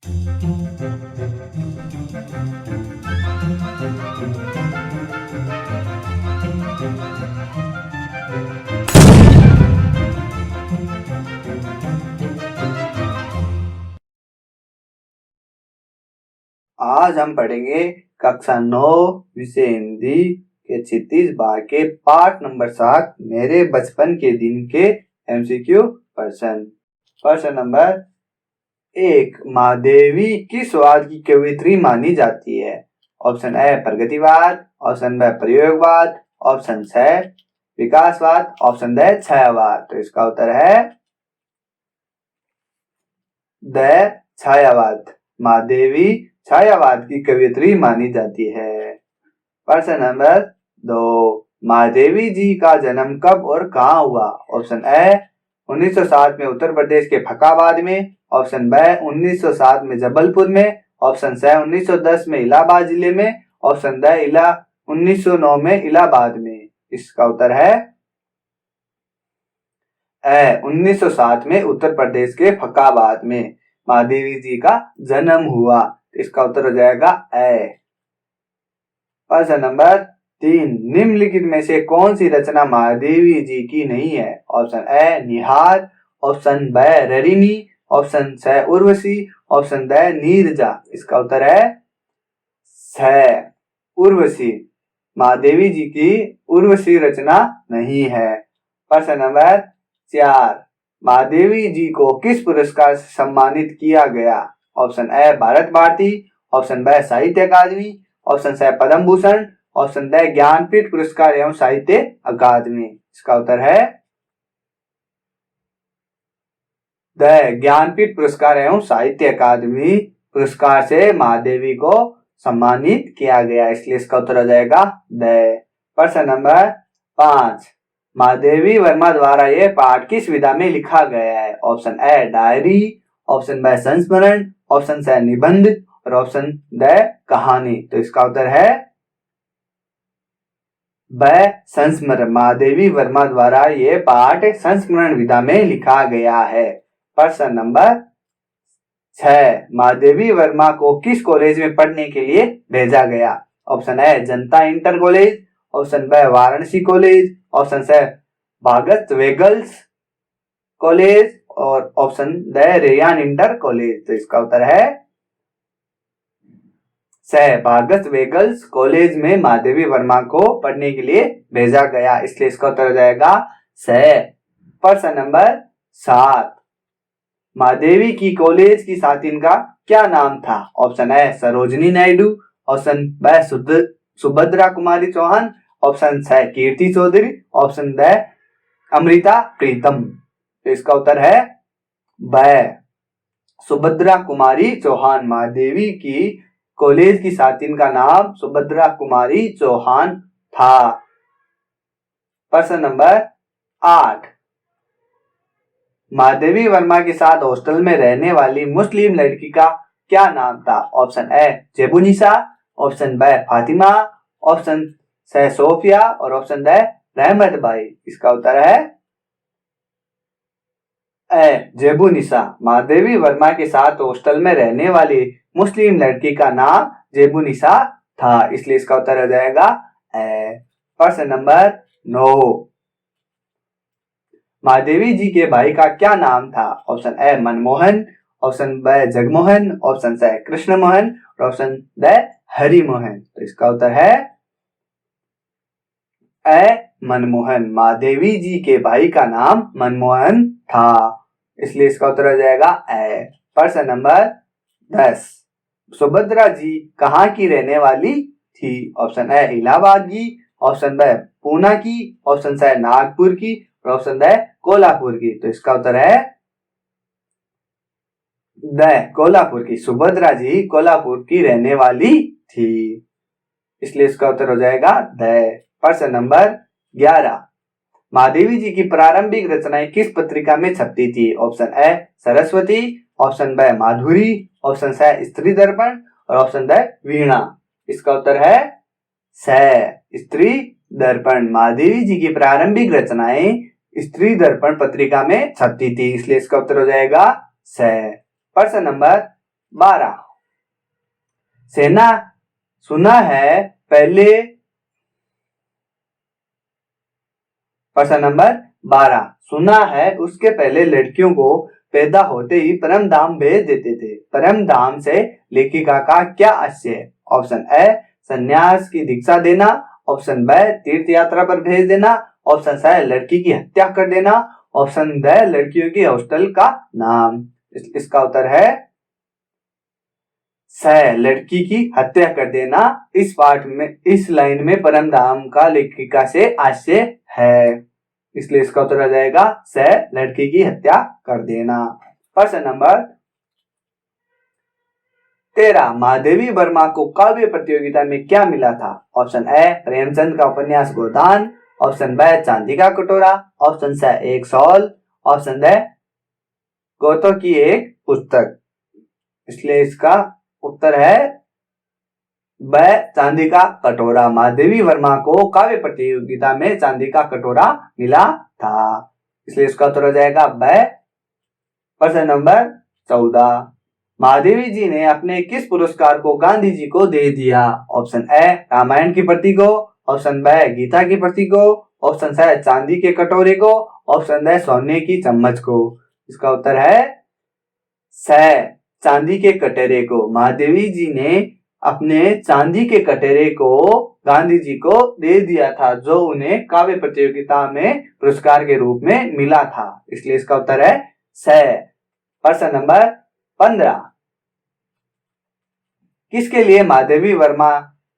आज हम पढ़ेंगे कक्षा 9 विषय हिंदी के क्षितिज भाग के पाठ नंबर 7 मेरे बचपन के दिन के एमसीक्यू प्रश्न नंबर 1। महादेवी किस वाद की कवियत्री मानी जाती है? ऑप्शन ए प्रगतिवाद, ऑप्शन बी प्रयोगवाद, ऑप्शन सी विकासवाद, ऑप्शन डी छायावाद। तो इसका उत्तर है द छायावाद। महादेवी छायावाद की कवियत्री मानी जाती है। प्रश्न नंबर 2। महादेवी जी का जन्म कब और कहाँ हुआ? ऑप्शन ए 1907 में उत्तर प्रदेश के फकाबाद में, ऑप्शन बी 1907 में जबलपुर में, ऑप्शन सी 1910 में इलाहाबाद जिले में, ऑप्शन डी 1909 में इलाहाबाद में। इसका उत्तर है ए 1907 में उत्तर प्रदेश के फकाबाद में महादेवी जी का जन्म हुआ। इसका उत्तर हो जाएगा ए। प्रश्न नंबर 3। निम्नलिखित में से कौन सी रचना महादेवी जी की नहीं है? Option A Nihar, option B ररिनी, option C Urvashi, option D Neerja. इसका उत्तर है सी उर्वशी। महादेवी जी की उर्वशी रचना नहीं है। प्रश्न नंबर 4। महादेवी जी को किस पुरस्कार से सम्मानित किया गया? Option A Bharat Bharati, option B Sahitya Akademi, option C Padma Bhushan, option D Jnanpith पुरस्कार एवं साहित्य अकादमी। इसका उत्तर है द ज्ञानपीठ पुरस्कार एवं साहित्य अकादमी पुरस्कार से महादेवी को सम्मानित किया गया, इसलिए इसका उत्तर हो जाएगा द। प्रश्न नंबर 5। महादेवी वर्मा द्वारा यह पाठ किस विधा में लिखा गया है? Option A diary, option B संस्मरण, ऑप्शन सी निबंध और ऑप्शन डी कहानी। तो इसका उत्तर है बी संस्मरण। महादेवी वर्मा द्वारा यह पाठ संस्मरण विधा में लिखा गया है। प्रश्न नंबर 6। महादेवी वर्मा को किस कॉलेज में पढ़ने के लिए भेजा गया? Option A Janata inter college, option B Varanasi college, option C भागत वेगल्स कॉलेज और option D Ryan inter college. तो इसका उत्तर है सी भागत वेगल्स कॉलेज में महादेवी वर्मा को पढ़ने के लिए भेजा गया, इसलिए इसका उत्तर हो जाएगा सी। प्रश्न नंबर 7। महादेवी की कॉलेज की छात्रीन का क्या नाम था? Option A Sarojini Naidu, option B Subhadra Kumari Chauhan, option C Kirti Chaudhary, option D Amrita Pritam. तो इसका उत्तर है बी सुभद्रा कुमारी चौहान। महादेवी की कॉलेज की छात्रीन का नाम सुभद्रा कुमारी चौहान था। प्रश्न नंबर 8। महादेवी वर्मा के साथ हॉस्टल में रहने वाली मुस्लिम लड़की का क्या नाम था? Option A Zebunnisa, option B Fatima, option C Sophia और ऑप्शन डी रहमत भाई। इसका उत्तर है ए जेबुनिसा। महादेवी वर्मा के साथ हॉस्टल में रहने वाली मुस्लिम लड़की का नाम जेबुनिसा था, इसलिए इसका उत्तर हो जाएगा ए। प्रश्न नंबर 9। महादेवी जी के भाई का क्या नाम था? Option A Manmohan, option B Jagmohan, option C Krishna Mohan और ऑप्शन डी हरिमोहन। तो इसका उत्तर है ए मनमोहन। महादेवी जी के भाई का नाम मनमोहन था, इसलिए इसका उत्तर हो जाएगा ए। प्रश्न नंबर 10। सुभद्रा जी कहाँ की रहने वाली थी? ऑप्शन ए इलाहाबाद की, ऑप्शन बी पूना की, ऑप्शन सी नागपुर की और ऑप्शन डी कोल्हापुर की। तो इसका उत्तर है द कोल्हापुर की। सुभद्रा जी कोल्हापुर की रहने वाली थी, इसलिए इसका उत्तर हो जाएगा द। प्रश्न नंबर 11। महादेवी जी की प्रारंभिक रचनाएं किस पत्रिका में छपती थी? Option A Saraswati, option B Madhuri, option C Stree Darpan और ऑप्शन डी वीणा। इसका उत्तर है सी स्त्री दर्पण। महादेवी जी की प्रारंभिक रचनाएं स्त्री दर्पण पत्रिका में छपती थी, इसलिए इसका उत्तर हो जाएगा सी। प्रश्न नंबर 12। सेना सुना है पहले। प्रश्न नंबर 12, सुना है उसके पहले लड़कियों को पैदा होते ही परम धाम भेज देते थे। परम धाम से लेखिका का क्या आशय है? ऑप्शन ए संन्यास की दीक्षा देना, ऑप्शन बी तीर्थ यात्रा पर भेज देना, ऑप्शन सी लड़की की हत्या कर देना, ऑप्शन डी लड़कियों की हॉस्टल का नाम। इसका उत्तर है स, लड़की की हत्या कर देना। इस पाठ में, इस लाइन में परम धाम का लेखिका से आशय है, इसलिए इसका उत्तर आ जाएगा स, लड़की की हत्या कर देना। प्रश्न नंबर 13, महादेवी वर्मा को काव्य प्रतियोगिता में क्या मिला था? ऑप्शन ए प्रेमचंद का उपन्यास गोदान, ऑप्शन बी चांदी का कटोरा, ऑप्शन सी एक शॉल, ऑप्शन डी गोतो की एक पुस्तक। इसलिए इसका उत्तर है ब, चांदी का कटोरा। महादेवी वर्मा को काव्य प्रतियोगिता में चांदी का कटोरा मिला था, इसलिए इसका उत्तर हो जाएगा ब। प्रश्न नंबर 14, महादेवी जी ने अपने किस पुरस्कार को गांधी जी को दे दिया? ऑप्शन ए रामायण की प्रति को, ऑप्शन बी गीता की प्रति को, ऑप्शन सी चांदी के कटोरे को, ऑप्शन डी सोने की चम्मच को। इसका उत्तर है स, चांदी के कटोरे को। महादेवी जी ने अपने चांदी के कटोरे को गांधी जी को दे दिया था, जो उन्हें काव्य प्रतियोगिता में पुरस्कार के रूप में मिला था, इसलिए इसका उत्तर है स। प्रश्न नंबर 15, किसके लिए महादेवी वर्मा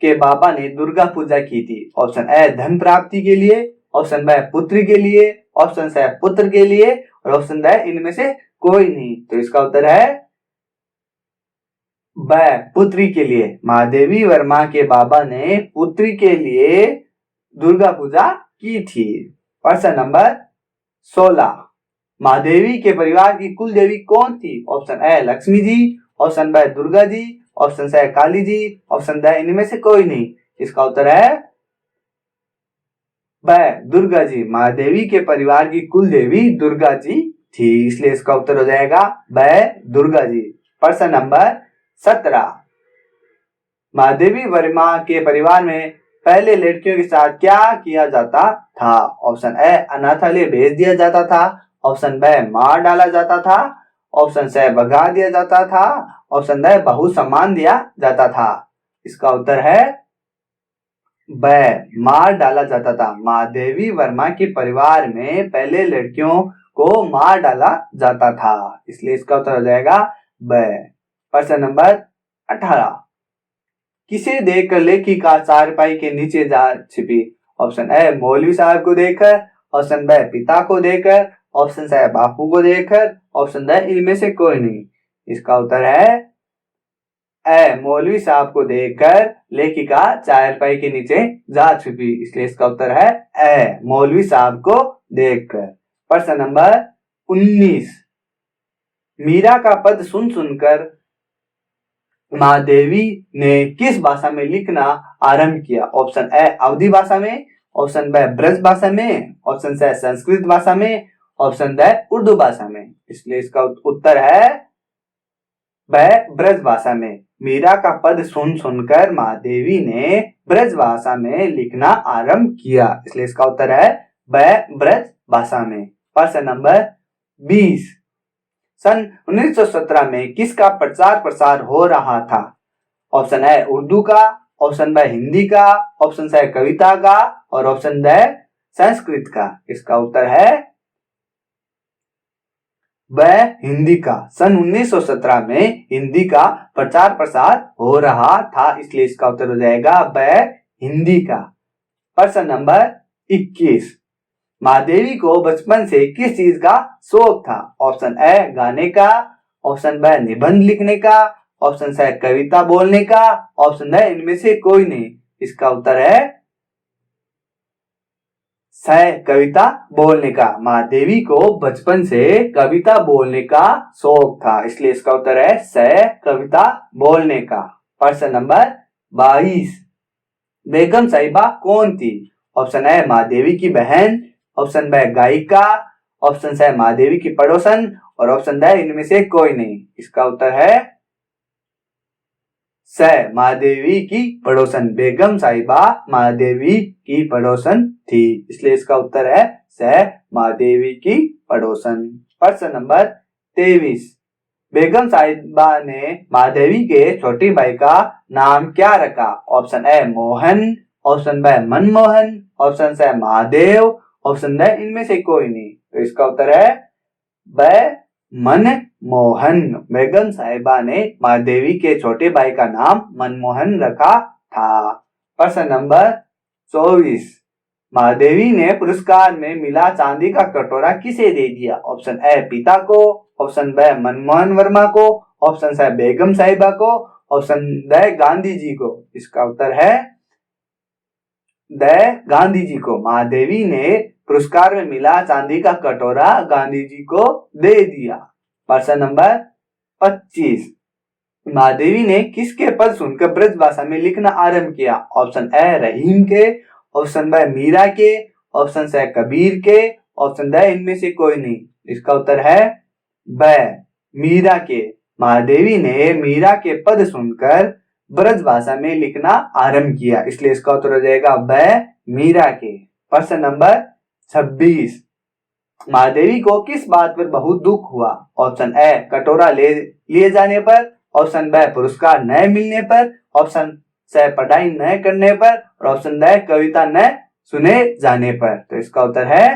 के बाबा ने दुर्गा पूजा की थी? ऑप्शन ए धन प्राप्ति के लिए, ऑप्शन बी पुत्री के लिए, ऑप्शन सी पुत्र के लिए, और ऑप्शन डी इनमें से कोई नहीं। तो इसका उत्तर है ब, पुत्री के लिए। महादेवी वर्मा के बाबा ने पुत्री के लिए दुर्गा पूजा की थी। प्रश्न नंबर 16, महादेवी के परिवार की कुल देवी कौन थी? Option A Lakshmi ji, option B Durga ji, option C Kali ji, option D इनमें से कोई नहीं। इसका उत्तर है ब, दुर्गा जी। महादेवी के परिवार की कुल देवी दुर्गा जी थी, इसलिए इसका उत्तर हो जाएगा ब, दुर्गा जी। प्रश्न नंबर 17, महादेवी वर्मा के परिवार में पहले लड़कियों के साथ क्या किया जाता था? ऑप्शन ए अनाथालय भेज दिया जाता था, ऑप्शन बी मार डाला जाता था, ऑप्शन सी भगा दिया जाता था, ऑप्शन डी बहु सम्मान दिया जाता था। इसका उत्तर है ब, मार डाला जाता था। महादेवी वर्मा के परिवार में पहले लड़कियों को मार डाला जाता था, इसलिए इसका उत्तर हो जाएगा ब। प्रश्न नंबर 18, किसे देखकर लेखिका चारपाई के नीचे जा छिपी? ऑप्शन ए मौलवी साहब को देखकर, ऑप्शन बी पिता को देखकर, ऑप्शन सी बापू को देखकर, ऑप्शन डी इनमें से कोई नहीं। इसका उत्तर है ए, मौलवी साहब को देखकर लेखिका चारपाई के नीचे जा छुपी, इसलिए इसका उत्तर है ए, मौलवी साहब को देखकर। प्रश्न नंबर 19, मीरा का पद सुन सुनकर महादेवी ने किस भाषा में लिखना आरंभ किया? ऑप्शन ए अवधी भाषा में, ऑप्शन बी ब्रज भाषा में, ऑप्शन सी संस्कृत भाषा में, ऑप्शन डी उर्दू भाषा में। इसलिए इसका उत्तर है ब, ब्रज भाषा में। मीरा का पद सुन सुनकर महादेवी ने ब्रज भाषा में लिखना आरंभ किया, इसलिए इसका उत्तर है ब, ब्रज भाषा में। प्रश्न नंबर 20, सन 1917 में किसका प्रचार प्रसार हो रहा था? ऑप्शन ए उर्दू का, ऑप्शन बी हिंदी का, ऑप्शन सी कविता का, और ऑप्शन डी संस्कृत का। इसका उत्तर है ब, हिंदी का। सन 1917 में हिंदी का प्रचार प्रसार हो रहा था, इसलिए इसका उत्तर हो जाएगा ब, हिंदी का। प्रश्न नंबर 21, महादेवी को बचपन से किस चीज का शौक था? ऑप्शन ए गाने का, ऑप्शन बी निबंध लिखने का, ऑप्शन सी कविता बोलने का, ऑप्शन डी इनमें से कोई नहीं। इसका उत्तर है स, कविता बोलने का। महादेवी को बचपन से कविता बोलने का शौक था, इसलिए इसका उत्तर है स, कविता बोलने का। प्रश्न नंबर 22, बेगम साहिबा कौन थी? ऑप्शन ए महादेवी की बहन, ऑप्शन बी गायिका, ऑप्शन सी महादेवी की पड़ोसन, और ऑप्शन डी इनमें से कोई नहीं। इसका उत्तर है स महादेवी की पड़ोसन, बेगम साहिबा महादेवी की पड़ोसन थी, इसलिए इसका उत्तर है स महादेवी की पड़ोसन। प्रश्न नंबर 23, बेगम साहिबा ने महादेवी के छोटे भाई का नाम क्या रखा? Option A Mohan, option B Manmohan, option C Mahadev, option D इनमें से कोई नहीं। तो इसका उत्तर है ब मनमोहन। बेगम साहिबा ने महादेवी के छोटे भाई का नाम मनमोहन रखा था। प्रश्न नंबर 24, महादेवी ने पुरस्कार में मिला चांदी का कटोरा किसे दे दिया? ऑप्शन ए पिता को, ऑप्शन बी मनमोहन वर्मा को, ऑप्शन सी बेगम साहिबा को, ऑप्शन डी गांधी जी को। इसका उत्तर है द गांधी जी को। महादेवी ने पुरस्कार में मिला चांदी का कटोरा गांधी जी को दे दिया। प्रश्न नंबर 25, महादेवी ने किसके पद सुनकर ब्रज भाषा में लिखना आरंभ किया? ऑप्शन ए रहीम के, ऑप्शन बी मीरा के, ऑप्शन सी कबीर के, ऑप्शन डी इनमें से कोई नहीं। इसका उत्तर है ब मीरा के। महादेवी ने मीरा के पद सुनकर ब्रज भाषा में लिखना आरंभ किया, इसलिए इसका उत्तर हो जाएगा ब मीरा के। प्रश्न नंबर 26, महादेवी को किस बात पर बहुत दुख हुआ? ऑप्शन ए कटोरा ले लिए जाने पर, ऑप्शन बी पुरस्कार न मिलने पर, ऑप्शन सी पढ़ाई न करने पर, और ऑप्शन डी कविता न सुने जाने पर। तो इसका उत्तर है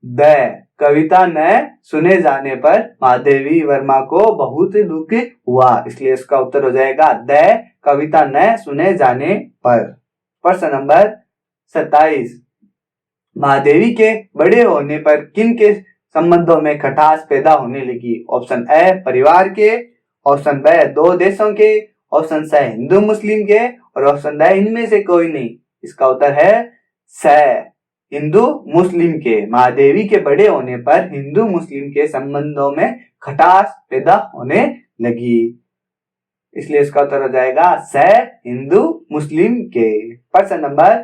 द कविता न सुने जाने पर महादेवी वर्मा को बहुत दुख हुआ, इसलिए इसका उत्तर हो जाएगा द कविता न सुने जाने पर। प्रश्न नंबर 27, महादेवी के बड़े होने पर किन के संबंधों में खटास पैदा होने लगी? ऑप्शन ए परिवार के, ऑप्शन बी दो देशों के, ऑप्शन सी हिंदू मुस्लिम के, और ऑप्शन डी इनमें से कोई नहीं। इसका उत्तर है स हिंदू मुस्लिम के। महादेवी के बड़े होने पर हिंदू मुस्लिम के संबंधों में खटास पैदा होने लगी, इसलिए इसका उत्तर हो जाएगा स हिंदू मुस्लिम के। प्रश्न नंबर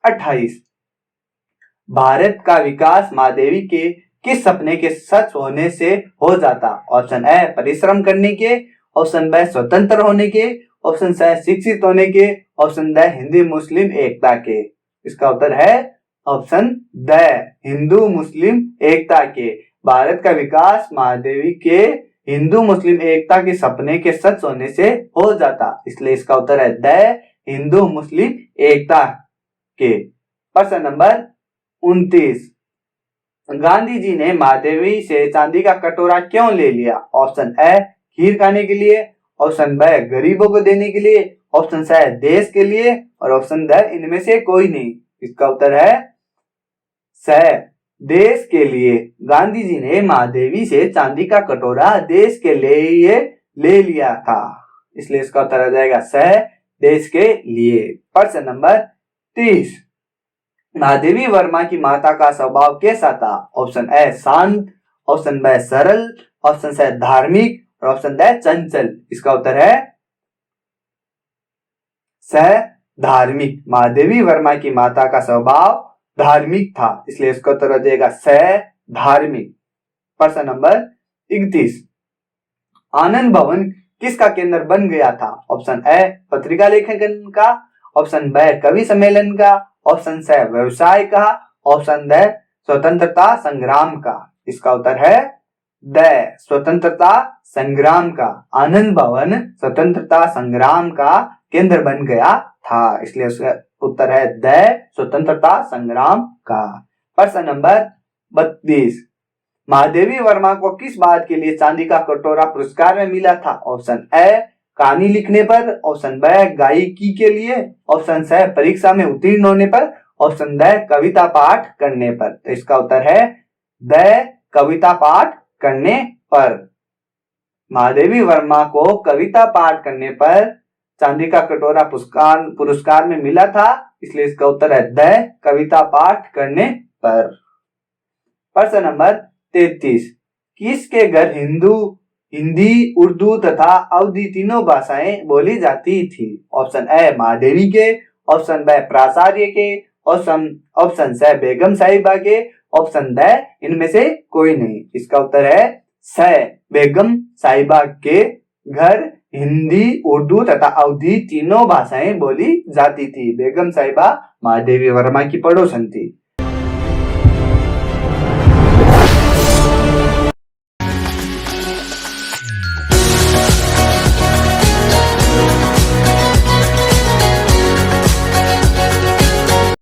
28, भारत का विकास महादेवी के किस सपने के सच होने से हो जाता? ऑप्शन ए परिश्रम करने के, ऑप्शन बी स्वतंत्र होने के, ऑप्शन सी शिक्षित होने के, ऑप्शन डी हिंदू मुस्लिम एकता के। इसका उत्तर है ऑप्शन द हिंदू मुस्लिम एकता के। भारत का विकास महादेवी के हिंदू मुस्लिम एकता के सपने के सच होने से हो जाता, इसलिए इसका उत्तर है द हिंदू मुस्लिम एकता के। प्रश्न नंबर 29, गांधी जी ने महादेवी से चांदी का कटोरा क्यों ले लिया? ऑप्शन ए खीर खाने के लिए, ऑप्शन बी गरीबों को देने के लिए, ऑप्शन सी देश के लिए, और ऑप्शन डी इनमें से कोई नहीं। इसका उत्तर है स देश के लिए। गांधी जी ने महादेवी से चांदी का कटोरा देश के लिए ले लिया था, इसलिए इसका उत्तर हो जाएगा स देश के लिए। प्रश्न नंबर 30, महादेवी वर्मा की माता का स्वभाव कैसा था? ऑप्शन ए शांत, ऑप्शन बी सरल, ऑप्शन सी धार्मिक, और ऑप्शन डी चंचल। इसका उत्तर है स धार्मिक। महादेवी वर्मा की माता का स्वभाव धार्मिक था, इसलिए इसका उत्तर हो जाएगा स धार्मिक। प्रश्न नंबर 31, आनंद भवन किसका केंद्र बन गया था? ऑप्शन ए पत्रिका लेखन का, ऑप्शन बी कवि सम्मेलन का, ऑप्शन सी व्यवसाय का, ऑप्शन डी स्वतंत्रता संग्राम का। इसका उत्तर है द स्वतंत्रता संग्राम का। आनंद भवन स्वतंत्रता संग्राम का केंद्र बन गया था, इसलिए उसका उत्तर है द स्वतंत्रता संग्राम का। प्रश्न नंबर 32, महादेवी वर्मा को किस बात के लिए चांदी का कटोरा पुरस्कार में मिला था? ऑप्शन ए कहानी लिखने पर, ऑप्शन बी गायकी के लिए, ऑप्शन सी परीक्षा में उत्तीर्ण होने पर, ऑप्शन डी कविता पाठ करने पर। तो इसका उत्तर है द कविता पाठ करने पर। महादेवी वर्मा को कविता पाठ करने पर चांदी का कटोरा पुरस्कार में मिला था, इसलिए इसका उत्तर है द कविता पाठ करने पर। प्रश्न नंबर 33, किसके घर हिंदी, उर्दू तथा अवधी तीनों भाषाएं बोली जाती थी? ऑप्शन ए महादेवी के, ऑप्शन बी प्राचार्य के, ऑप्शन सी बेगम साहिबा के, ऑप्शन डी इनमें से कोई नहीं। इसका उत्तर है स बेगम साहिबा के घर हिंदी, उर्दू तथा अवधी तीनों भाषाएं बोली जाती थी। बेगम साहिबा महादेवी वर्मा की पड़ोसन थी।